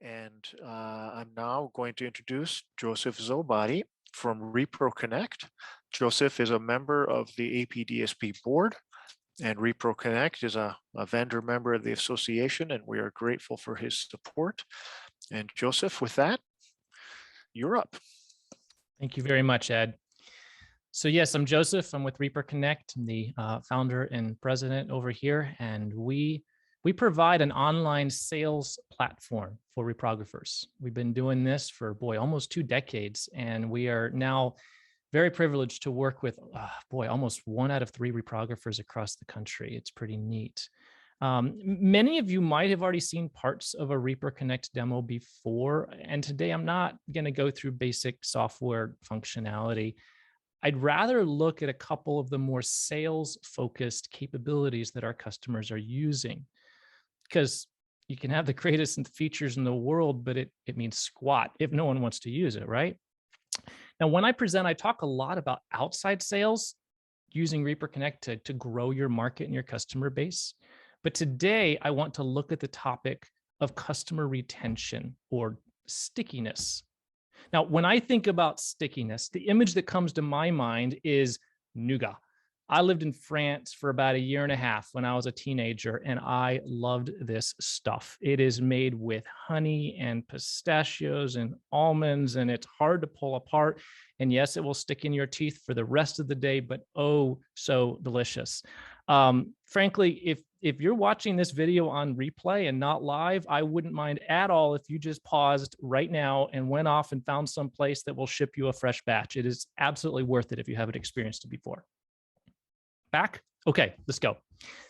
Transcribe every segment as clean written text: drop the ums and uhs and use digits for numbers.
And I'm now going to introduce Joseph Szobody from ReproConnect. Joseph is a member of the APDSP board, and ReproConnect is a vendor member of the association, and we are grateful for his support. And Joseph, with that, you're up. Thank you very much, Ed. So yes, I'm Joseph. I'm with ReproConnect. I'm the founder and president over here, and we provide an online sales platform for reprographers. We've been doing this for, almost 2 decades, and we are now very privileged to work with, almost 1 out of 3 reprographers across the country. It's pretty neat. Many of you might have already seen parts of a ReproConnect demo before, and today I'm not going to go through basic software functionality. I'd rather look at a couple of the more sales-focused capabilities that our customers are using, because you can have the greatest features in the world, but it means squat if no one wants to use it, right? Now, when I present, I talk a lot about outside sales using ReproConnect to grow your market and your customer base. But today, I want to look at the topic of customer retention or stickiness. Now, when I think about stickiness, the image that comes to my mind is nougat. I lived in France for about 1.5 years when I was a teenager, and I loved this stuff. It is made with honey and pistachios and almonds, and it's hard to pull apart. And yes, it will stick in your teeth for the rest of the day, but oh, so delicious. Frankly, if you're watching this video on replay and not live, I wouldn't mind at all if you just paused right now and went off and found some place that will ship you a fresh batch. It is absolutely worth it if you haven't experienced it before. Back? Okay, let's go.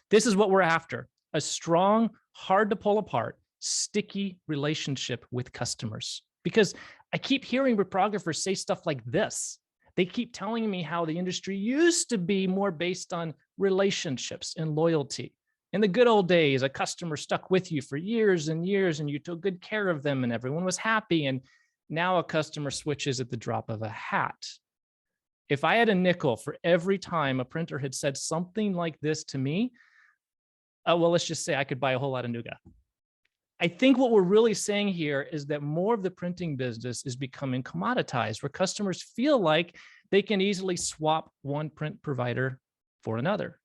This is what we're after: a strong, hard to pull apart, sticky relationship with customers. Because I keep hearing reprographers say stuff like this. They keep telling me how the industry used to be more based on relationships and loyalty. In the good old days, a customer stuck with you for years and years, and you took good care of them, and everyone was happy. And now a customer switches at the drop of a hat. If I had a nickel for every time a printer had said something like this to me, well, let's just say I could buy a whole lot of nougat. I think what we're really saying here is that more of the printing business is becoming commoditized, where customers feel like they can easily swap one print provider for another.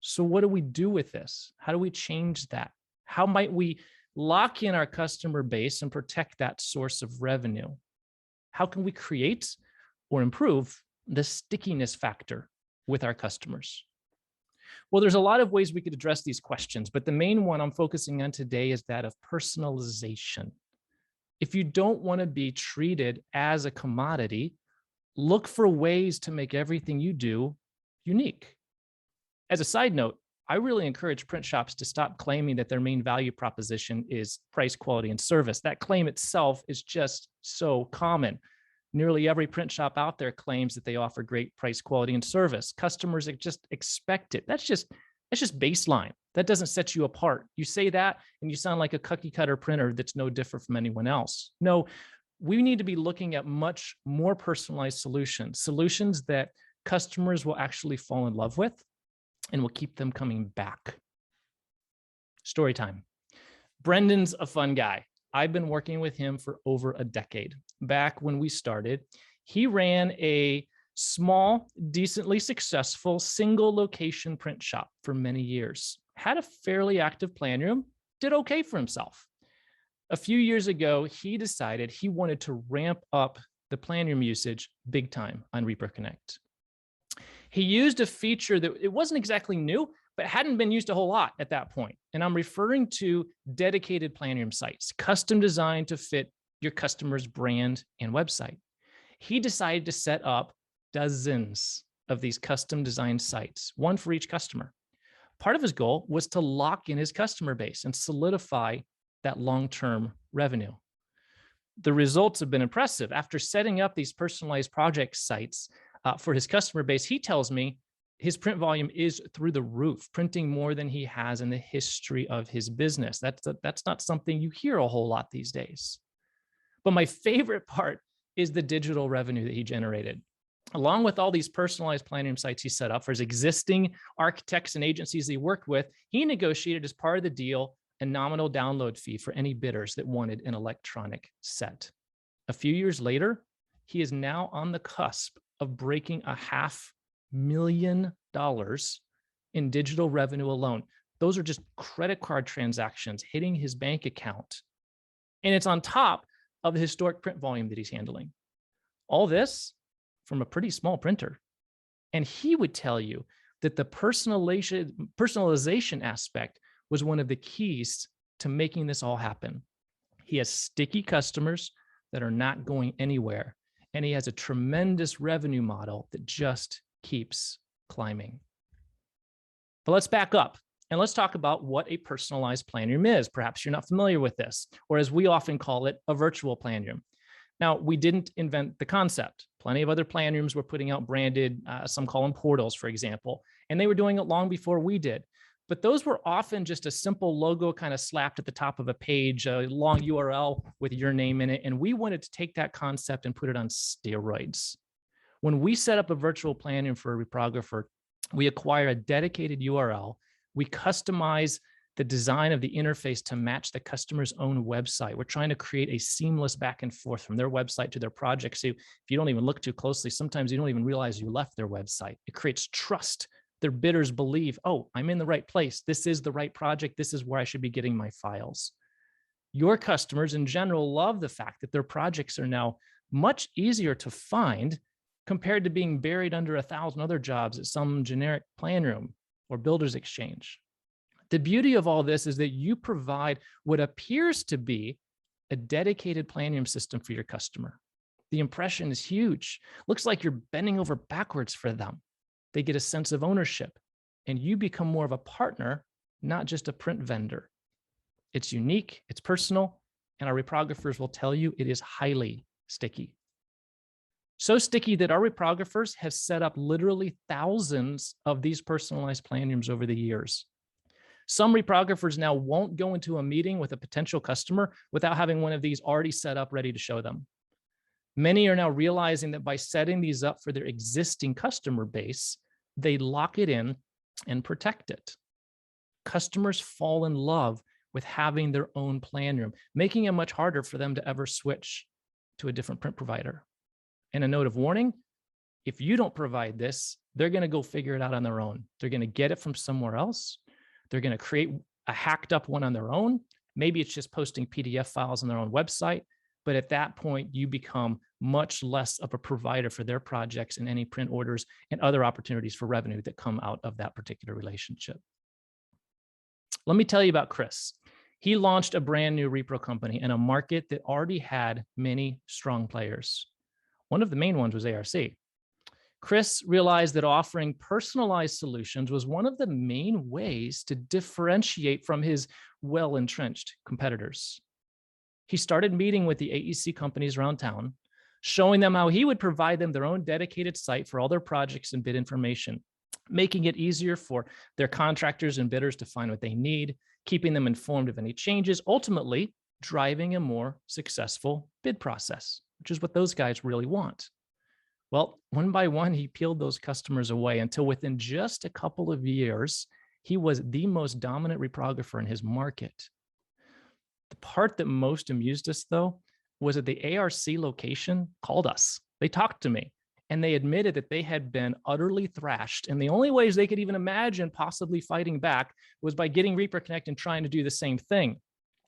So what do we do with this? How do we change that? How might we lock in our customer base and protect that source of revenue? How can we create or improve the stickiness factor with our customers? Well, there's a lot of ways we could address these questions, but the main one I'm focusing on today is that of personalization. If you don't want to be treated as a commodity, look for ways to make everything you do unique. As a side note, I really encourage print shops to stop claiming that their main value proposition is price, quality, and service. That claim itself is just so common. Nearly every print shop out there claims that they offer great price, quality, and service. Customers just expect it. That's just baseline. That doesn't set you apart. You say that and you sound like a cookie cutter printer that's no different from anyone else. No, we need to be looking at much more personalized solutions that customers will actually fall in love with and will keep them coming back. Story time. Brendan's a fun guy. I've been working with him for over a decade. Back when we started, he ran a small, decently successful single location print shop for many years, had a fairly active plan room, did okay for himself. A few years ago, he decided he wanted to ramp up the plan room usage big time on ReproConnect. He used a feature that it wasn't exactly new, but hadn't been used a whole lot at that point. And I'm referring to dedicated plan room sites, custom designed to fit your customer's brand and website. He decided to set up dozens of these custom designed sites, one for each customer. Part of his goal was to lock in his customer base and solidify that long-term revenue. The results have been impressive. After setting up these personalized project sites for his customer base, he tells me his print volume is through the roof, printing more than he has in the history of his business. That's not something you hear a whole lot these days. But my favorite part is the digital revenue that he generated. Along with all these personalized plan room sites he set up for his existing architects and agencies he worked with, he negotiated as part of the deal a nominal download fee for any bidders that wanted an electronic set. A few years later, he is now on the cusp of breaking $500,000 in digital revenue alone. Those are just credit card transactions hitting his bank account. And it's on top of the historic print volume that he's handling. All this from a pretty small printer. And he would tell you that the personalization aspect was one of the keys to making this all happen. He has sticky customers that are not going anywhere. And he has a tremendous revenue model that just keeps climbing. But let's back up and let's talk about what a personalized planroom is. Perhaps you're not familiar with this, or as we often call it, a virtual planroom. Now, we didn't invent the concept. Plenty of other planrooms were putting out branded, some call them portals, for example, and they were doing it long before we did. But those were often just a simple logo kind of slapped at the top of a page, a long URL with your name in it. And we wanted to take that concept and put it on steroids. When we set up a virtual planroom for a reprographer, we acquire a dedicated URL. We customize the design of the interface to match the customer's own website. We're trying to create a seamless back and forth from their website to their project. So if you don't even look too closely, sometimes you don't even realize you left their website. It creates trust. Their bidders believe, oh, I'm in the right place. This is the right project. This is where I should be getting my files. Your customers in general love the fact that their projects are now much easier to find compared to being buried under 1,000 other jobs at some generic planroom or builder's exchange. The beauty of all this is that you provide what appears to be a dedicated planroom system for your customer. The impression is huge. Looks like you're bending over backwards for them. They get a sense of ownership, and you become more of a partner, not just a print vendor. It's unique, it's personal, and our reprographers will tell you it is highly sticky. So sticky that our reprographers have set up literally thousands of these personalized planrooms over the years. Some reprographers now won't go into a meeting with a potential customer without having one of these already set up, ready to show them. Many are now realizing that by setting these up for their existing customer base, they lock it in and protect it. Customers fall in love with having their own planroom, making it much harder for them to ever switch to a different print provider. And a note of warning, if you don't provide this, they're going to go figure it out on their own. They're going to get it from somewhere else. They're going to create a hacked up one on their own. Maybe it's just posting PDF files on their own website. But at that point, you become much less of a provider for their projects and any print orders and other opportunities for revenue that come out of that particular relationship. Let me tell you about Chris. He launched a brand new repro company in a market that already had many strong players. One of the main ones was ARC. Chris realized that offering personalized solutions was one of the main ways to differentiate from his well-entrenched competitors. He started meeting with the AEC companies around town, showing them how he would provide them their own dedicated site for all their projects and bid information, making it easier for their contractors and bidders to find what they need, keeping them informed of any changes, ultimately driving a more successful bid process, which is what those guys really want. Well, one by one, he peeled those customers away until within just a couple of years, he was the most dominant reprographer in his market. The part that most amused us, though, was that the ARC location called us. They talked to me, and they admitted that they had been utterly thrashed. And the only ways they could even imagine possibly fighting back was by getting ReproConnect and trying to do the same thing.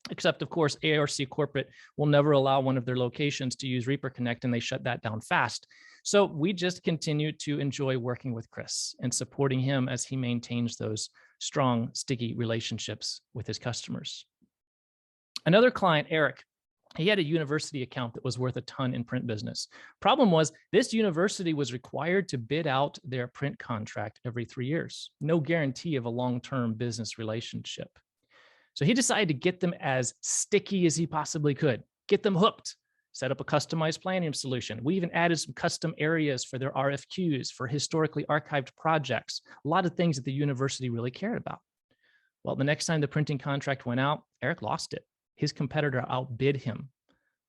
Except, of course, ARC corporate will never allow one of their locations to use ReproConnect, and they shut that down fast. So we just continue to enjoy working with Chris and supporting him as he maintains those strong, sticky relationships with his customers. Another client, Eric, he had a university account that was worth a ton in print business. Problem was, this university was required to bid out their print contract every 3 years. No guarantee of a long-term business relationship. So he decided to get them as sticky as he possibly could, get them hooked, set up a customized planning solution. We even added some custom areas for their RFQs for historically archived projects, a lot of things that the university really cared about. Well, the next time the printing contract went out, Eric lost it. His competitor outbid him.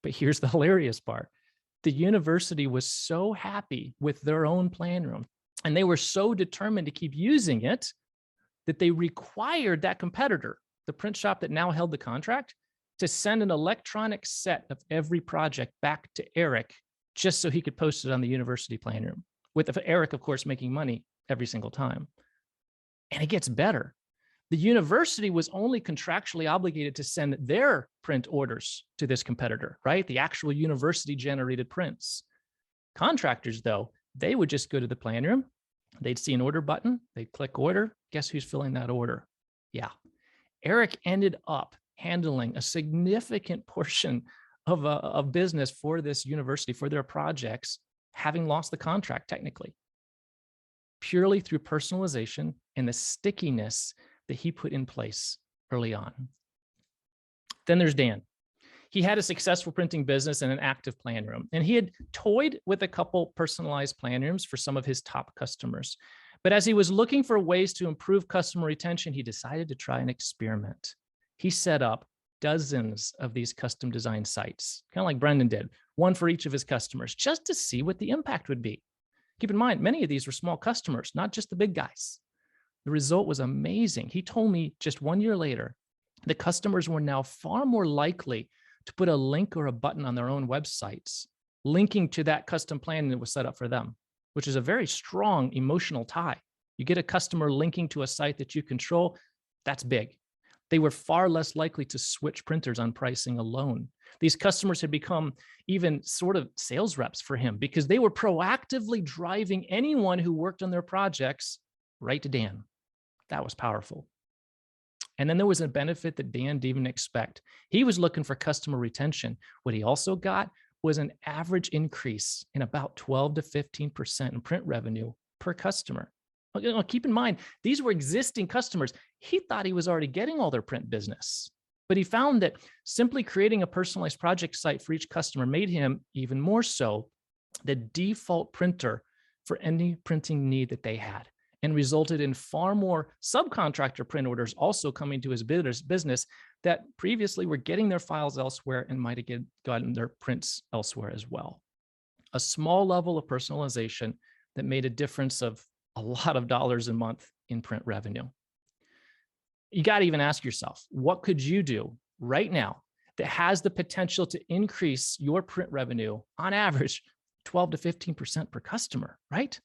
But here's the hilarious part. The university was so happy with their own plan room, and they were so determined to keep using it that they required that competitor the print shop that now held the contract, to send an electronic set of every project back to Eric just so he could post it on the university plan room, with Eric, of course, making money every single time. And it gets better. The university was only contractually obligated to send their print orders to this competitor, right? The actual university generated prints. Contractors, though, they would just go to the plan room. They'd see an order button. They'd click order. Guess who's filling that order? Yeah. Eric ended up handling a significant portion of business for this university, for their projects, having lost the contract technically, purely through personalization and the stickiness that he put in place early on. Then there's Dan. He had a successful printing business and an active plan room, and he had toyed with a couple personalized plan rooms for some of his top customers. But as he was looking for ways to improve customer retention, he decided to try an experiment. He set up dozens of these custom design sites, kind of like Brendan did, one for each of his customers, just to see what the impact would be. Keep in mind, many of these were small customers, not just the big guys. The result was amazing. He told me just 1 year later, the customers were now far more likely to put a link or a button on their own websites, linking to that custom plan that was set up for them, which is a very strong emotional tie. You get a customer linking to a site that you control, that's big. They were far less likely to switch printers on pricing alone. These customers had become even sort of sales reps for him because they were proactively driving anyone who worked on their projects right to Dan. That was powerful. And then there was a benefit that Dan didn't even expect. He was looking for customer retention. What he also got was an average increase in about 12 to 15% in print revenue per customer. Keep in mind, these were existing customers. He thought he was already getting all their print business, but he found that simply creating a personalized project site for each customer made him even more so the default printer for any printing need that they had, and resulted in far more subcontractor print orders also coming to his business that previously were getting their files elsewhere and might have gotten their prints elsewhere as well. A small level of personalization that made a difference of a lot of dollars a month in print revenue. You got to even ask yourself, what could you do right now that has the potential to increase your print revenue on average 12 to 15% per customer, right?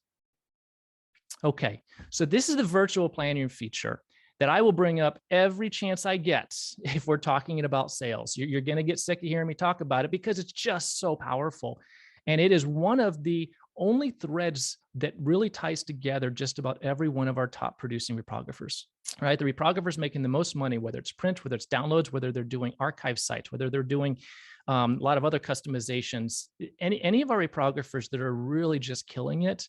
Okay, so this is the virtual plan room feature that I will bring up every chance I get if we're talking about sales. You're going to get sick of hearing me talk about it because it's just so powerful. And it is one of the only threads that really ties together just about every one of our top producing reprographers, right? The reprographers making the most money, whether it's print, whether it's downloads, whether they're doing archive sites, whether they're doing a lot of other customizations, any of our reprographers that are really just killing it.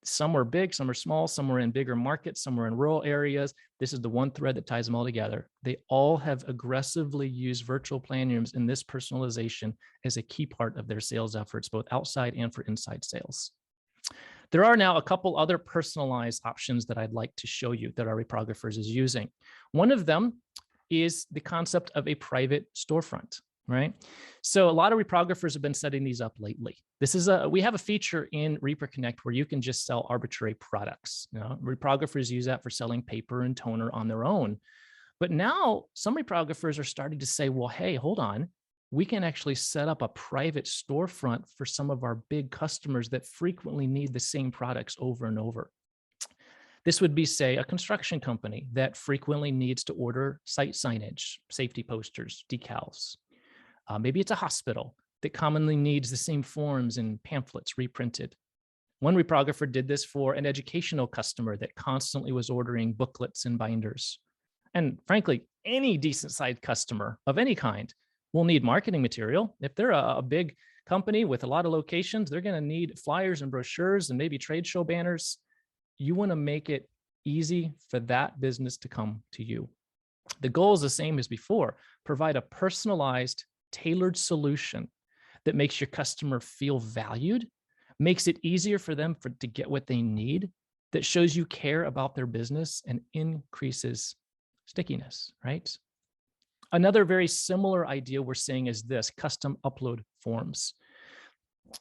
Some are big, some are small, some are in bigger markets, some are in rural areas. This is the one thread that ties them all together. They all have aggressively used virtual plan rooms in this personalization as a key part of their sales efforts, both outside and for inside sales. There are now a couple other personalized options that I'd like to show you that our reprographers is using. One of them is the concept of a private storefront. Right. So a lot of reprographers have been setting these up lately. We have a feature in ReproConnect where you can just sell arbitrary products. Reprographers use that for selling paper and toner on their own. But now some reprographers are starting to say, well, hey, hold on. We can actually set up a private storefront for some of our big customers that frequently need the same products over and over. This would be, say, a construction company that frequently needs to order site signage, safety posters, decals. Maybe it's a hospital that commonly needs the same forms and pamphlets reprinted. One reprographer did this for an educational customer that constantly was ordering booklets and binders. And frankly, any decent-sized customer of any kind will need marketing material. If they're a big company with a lot of locations, they're going to need flyers and brochures and maybe trade show banners. You want to make it easy for that business to come to you. The goal is the same as before. Provide a personalized, tailored solution that makes your customer feel valued, makes it easier for them to get what they need, that shows you care about their business and increases stickiness, right? Another very similar idea we're seeing is this: custom upload forms.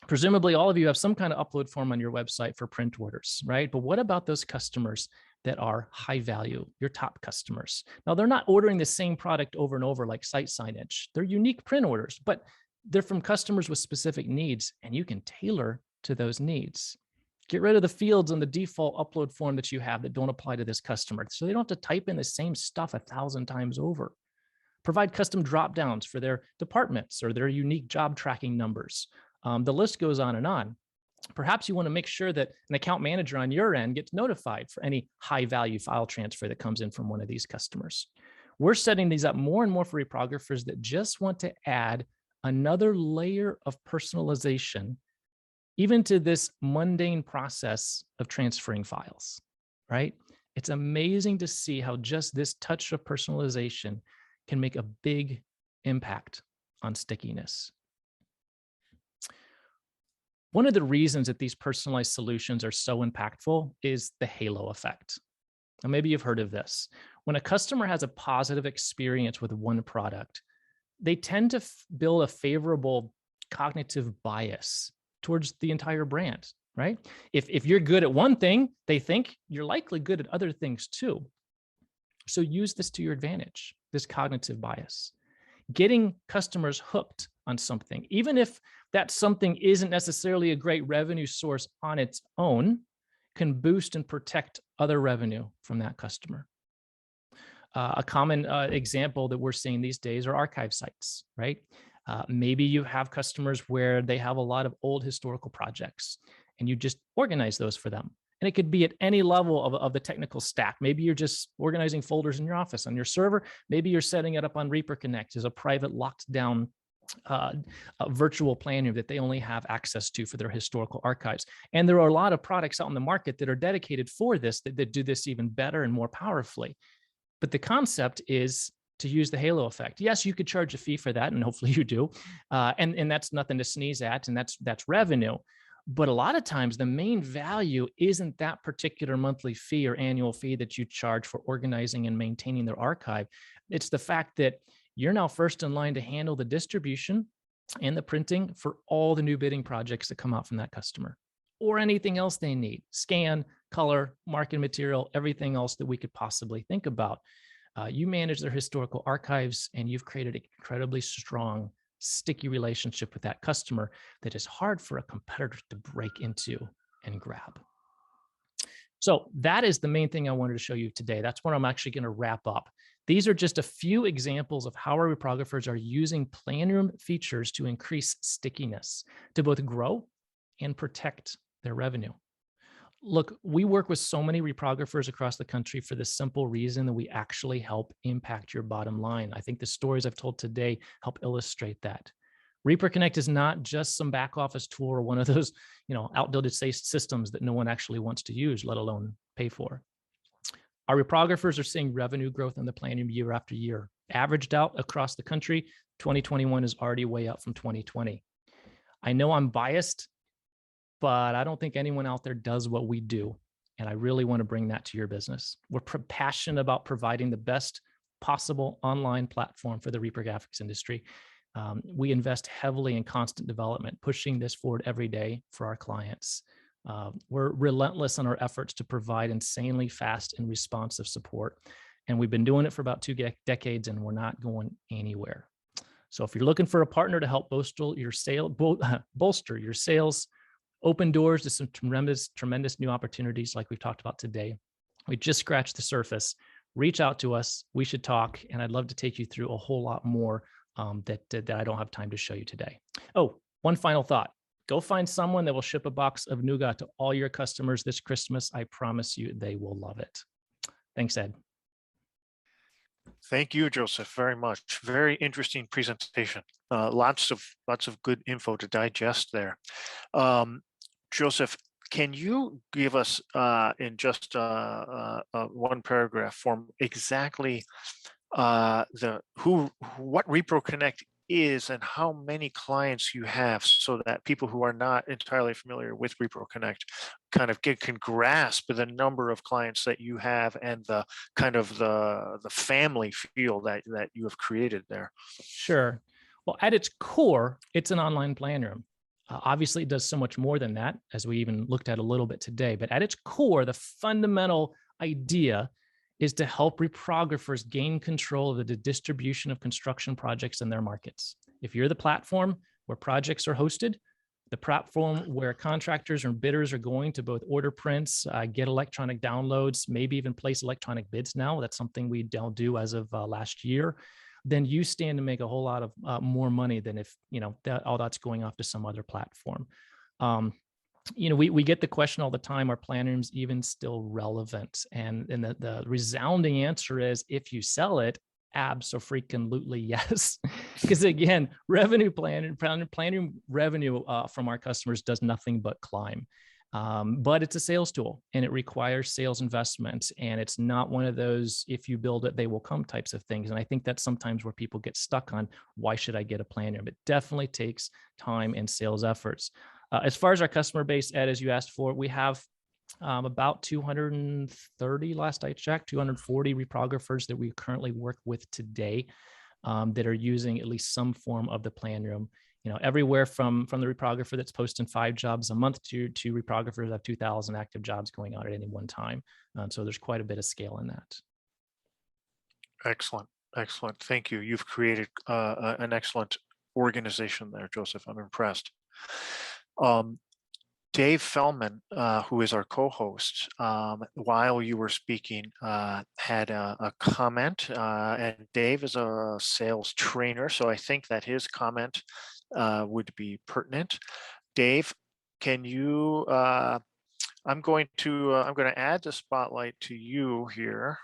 Presumably all of you have some kind of upload form on your website for print orders, right? But what about those customers that are high value, your top customers. Now, they're not ordering the same product over and over like site signage. They're unique print orders, but they're from customers with specific needs, and you can tailor to those needs. Get rid of the fields on the default upload form that you have that don't apply to this customer, so they don't have to type in the same stuff 1,000 times over. Provide custom drop downs for their departments or their unique job tracking numbers. The list goes on and on. Perhaps you want to make sure that an account manager on your end gets notified for any high value file transfer that comes in from one of these customers. We're setting these up more and more for reprographers that just want to add another layer of personalization, even to this mundane process of transferring files, right? It's amazing to see how just this touch of personalization can make a big impact on stickiness. One of the reasons that these personalized solutions are so impactful is the halo effect. Now, maybe you've heard of this. When a customer has a positive experience with one product, they tend to build a favorable cognitive bias towards the entire brand, right? If you're good at one thing, they think you're likely good at other things too. So use this to your advantage, this cognitive bias. Getting customers hooked on something, even if that something isn't necessarily a great revenue source on its own, can boost and protect other revenue from that customer. A common example that we're seeing these days are archive sites, right? Maybe you have customers where they have a lot of old historical projects and you just organize those for them. And it could be at any level of the technical stack. Maybe you're just organizing folders in your office on your server. Maybe you're setting it up on ReproConnect as a private locked down virtual planner that they only have access to for their historical archives. And there are a lot of products out in the market that are dedicated for this, that do this even better and more powerfully. But the concept is to use the halo effect. Yes, you could charge a fee for that, and hopefully you do. And that's nothing to sneeze at, and that's revenue. But a lot of times the main value isn't that particular monthly fee or annual fee that you charge for organizing and maintaining their archive. It's the fact that you're now first in line to handle the distribution and the printing for all the new bidding projects that come out from that customer, or anything else they need: scan, color, marketing material, everything else that we could possibly think about. You manage their historical archives, and you've created an incredibly strong, sticky relationship with that customer that is hard for a competitor to break into and grab. So that is the main thing I wanted to show you today. That's where I'm actually going to wrap up. These are just a few examples of how our reprographers are using Planroom features to increase stickiness, to both grow and protect their revenue. Look, we work with so many reprographers across the country for the simple reason that we actually help impact your bottom line. I think the stories I've told today help illustrate that. ReproConnect is not just some back office tool or one of those, outdated systems that no one actually wants to use, let alone pay for. Our reprographers are seeing revenue growth in the Planroom year after year. Averaged out across the country, 2021 is already way up from 2020. I know I'm biased, but I don't think anyone out there does what we do. And I really want to bring that to your business. We're passionate about providing the best possible online platform for the reprographics industry. We invest heavily in constant development, pushing this forward every day for our clients. We're relentless in our efforts to provide insanely fast and responsive support. And we've been doing it for about 2 decades, and we're not going anywhere. So if you're looking for a partner to help bolster your sales, open doors to some tremendous new opportunities like we've talked about today, we just scratched the surface. Reach out to us. We should talk, and I'd love to take you through a whole lot more that I don't have time to show you today. Oh, one final thought. Go find someone that will ship a box of nougat to all your customers this Christmas. I promise you they will love it. Thanks, Ed. Thank you, Joseph, very much. Very interesting presentation. Lots of good info to digest there. Joseph, can you give us in just one paragraph form exactly what ReproConnect is and how many clients you have, so that people who are not entirely familiar with ReproConnect kind of can grasp the number of clients that you have and the kind of the family feel that you have created there? Sure. Well, at its core, it's an online planroom. Obviously, it does so much more than that, as we even looked at a little bit today. But at its core, the fundamental idea is to help reprographers gain control of the distribution of construction projects in their markets. If you're the platform where projects are hosted, the platform where contractors or bidders are going to both order prints, get electronic downloads, maybe even place electronic bids now. That's something we don't do as of last year. Then you stand to make a whole lot of more money than if, all that's going off to some other platform. We get the question all the time, are plan rooms even still relevant? And the resounding answer is, if you sell it, abso-freaking-lutely yes. Because again, plan room revenue from our customers does nothing but climb. But it's a sales tool and it requires sales investment. And it's not one of those, if you build it, they will come types of things. And I think that's sometimes where people get stuck on, why should I get a plan room? It definitely takes time and sales efforts. As far as our customer base, Ed, as you asked for, we have about 230, last I checked, 240 reprographers that we currently work with today that are using at least some form of the plan room. Everywhere from the reprographer that's posting 5 jobs a month to reprographers that have 2,000 active jobs going on at any one time. So there's quite a bit of scale in that. Excellent. Excellent. Thank you. You've created an excellent organization there, Joseph. I'm impressed. Dave Fellman, who is our co-host, while you were speaking, had a comment, and Dave is a sales trainer, so I think that his comment would be pertinent. Dave, can you? I'm going to add the spotlight to you here.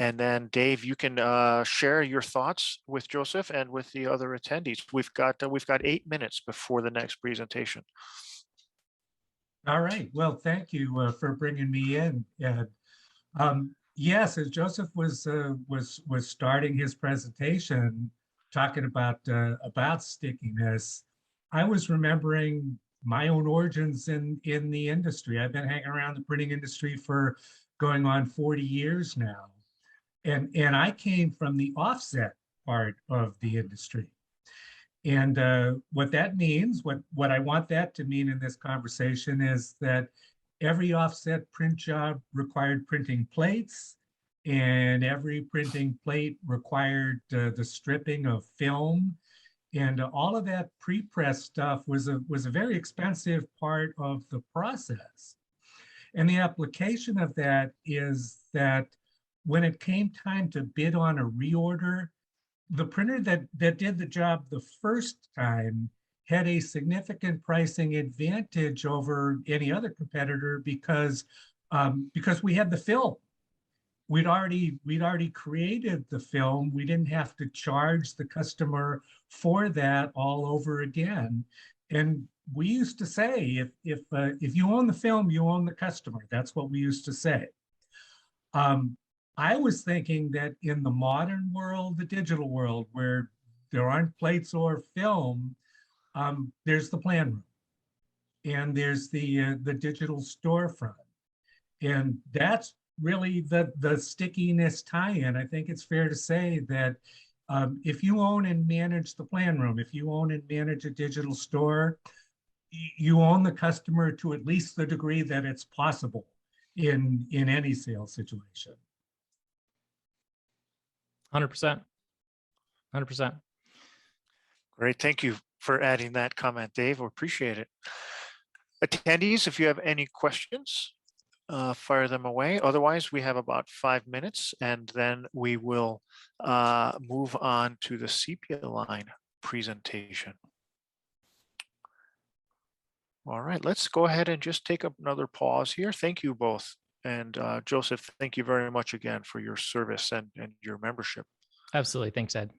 And then Dave, you can share your thoughts with Joseph and with the other attendees. We've got 8 minutes before the next presentation. All right. Well, thank you for bringing me in, Ed. Yes, as Joseph was starting his presentation, talking about stickiness, I was remembering my own origins in the industry. I've been hanging around the printing industry for going on 40 years now. And I came from the offset part of the industry. And what that means, what I want that to mean in this conversation is that every offset print job required printing plates, and every printing plate required the stripping of film. And all of that pre-press stuff was a very expensive part of the process. And the application of that is that when it came time to bid on a reorder, the printer that did the job the first time had a significant pricing advantage over any other competitor because we had the film. We'd already created the film. We didn't have to charge the customer for that all over again. And we used to say, if you own the film, you own the customer. That's what we used to say. I was thinking that in the modern world, the digital world, where there aren't plates or film, there's the plan room, and there's the digital storefront, and that's really the stickiness tie-in. I think it's fair to say that if you own and manage the plan room, if you own and manage a digital store, you own the customer to at least the degree that it's possible in any sales situation. 100%. 100%. Great. Thank you for adding that comment, Dave. We appreciate it. Attendees, if you have any questions, fire them away. Otherwise, we have about 5 minutes, and then we will move on to the sepia line presentation. All right, let's go ahead and just take another pause here. Thank you both. And Joseph, thank you very much again for your service and your membership. Absolutely. Thanks, Ed.